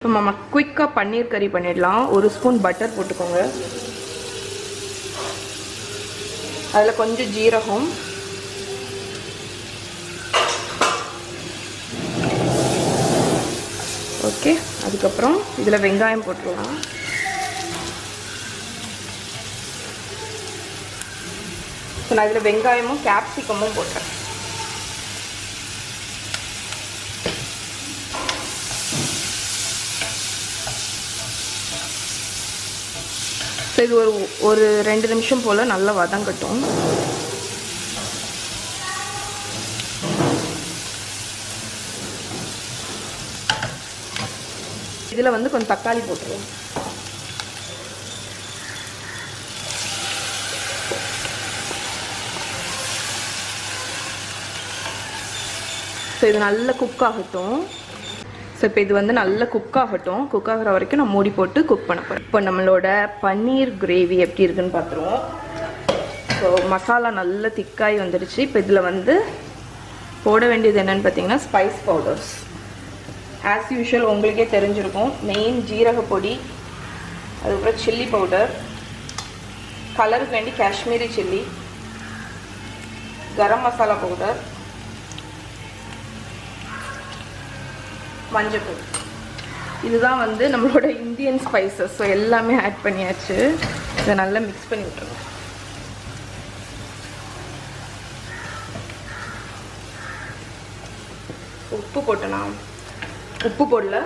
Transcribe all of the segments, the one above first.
இப்போ நம்ம குயிக்காக பன்னீர் கறி பண்ணிடலாம். ஒரு ஸ்பூன் பட்டர் போட்டுக்கோங்க. அதில் கொஞ்சம் ஜீரகம், ஓகே. அதுக்கப்புறம் இதில் வெங்காயம் போட்டுடலாம். ஸோ நான் இதில் வெங்காயமும் கேப்சிகமும் போட்டேன். ஸோ இது ஒரு 2 நிமிஷம் போல் நல்லா வதங்கட்டும். இதில் வந்து கொஞ்சம் தக்காளி போட்டுருவோம். ஸோ இது நல்லா குக் ஆகட்டும். ஸோ இப்போ இது வந்து நல்லா குக் ஆகட்டும். குக் ஆகிற வரைக்கும் நான் மூடி போட்டு குக் பண்ண போகிறேன். இப்போ நம்மளோட பன்னீர் கிரேவி எப்படி இருக்குன்னு பார்த்துருவோம். ஸோ மசாலா நல்லா திக்காகி வந்துடுச்சு. இப்போ இதில் வந்து போட வேண்டியது என்னென்னு பார்த்தீங்கன்னா ஸ்பைஸ் பவுடர்ஸ். ஆஸ் யூஷுவல் உங்களுக்கே தெரிஞ்சிருக்கும். மெயின் ஜீரக பொடி, அதுக்கப்புறம் சில்லி பவுடர், கலருக்கு வேண்டி காஷ்மீரி சில்லி, கரம் மசாலா பவுடர், மஞ்சள். இதுதான் வந்து நம்மளோட இந்தியன் ஸ்பைசஸ். ஸோ எல்லாமே ஆட் பண்ணியாச்சு. இதை நல்லா மிக்ஸ் பண்ணி விட்டுருங்க. உப்பு போட்டேனா? உப்பு போடல.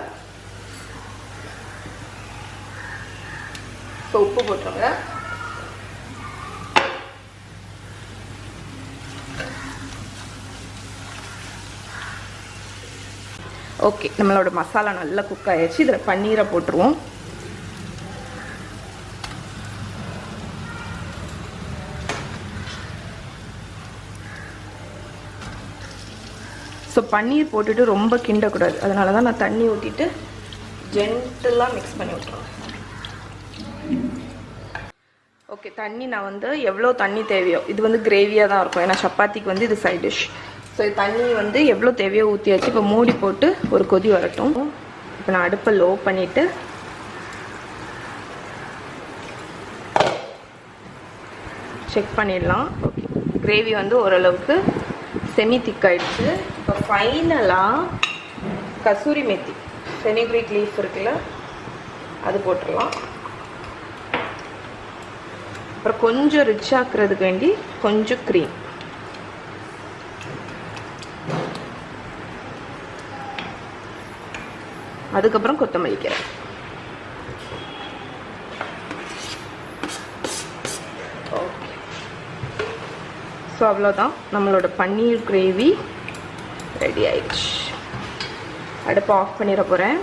ஸோ உப்பு போட்டுருங்க. ஓகே, நம்மளோட மசாலா நல்லா குக் ஆயிடுச்சு. இதில் பன்னீரை போட்டுருவோம். ஸோ பன்னீர் போட்டுட்டு ரொம்ப கிண்டக்கூடாது. அதனால தான் நான் தண்ணி ஊற்றிட்டு ஜென்டலாக மிக்ஸ் பண்ணி விட்டுருவேன். ஓகே, தண்ணி நான் வந்து எவ்வளோ தண்ணி தேவையோ, இது வந்து கிரேவியாக தான் இருக்கும். ஏன்னா சப்பாத்திக்கு வந்து இது சைட் டிஷ். ஸோ தண்ணி வந்து எவ்வளோ தேவையோ ஊற்றியாச்சு. இப்போ மூடி போட்டு ஒரு கொதி வரட்டும். இப்போ நான் அடுப்பை லோ பண்ணிவிட்டு செக் பண்ணிடலாம். ஓகே, கிரேவி வந்து ஓரளவுக்கு செமி திக்காயிடுச்சு. இப்போ ஃபைனலாக கசூரி மெத்தி, ஃபெனிக்ரிக் லீஃப் இருக்குல்ல, அது போட்டுடலாம். அப்புறம் கொஞ்சம் ரிச் ஆக்குறதுக்கு வேண்டி கொஞ்சம் க்ரீம், அதுக்கப்புறம் கொத்தமல்லி கீரை. ஓகே, ஸோ அவ்வளோதான், நம்மளோட பன்னீர் கிரேவி ரெடி ஆயிடுச்சு. அடுப்பை ஆஃப் பண்ணிட போகிறேன்.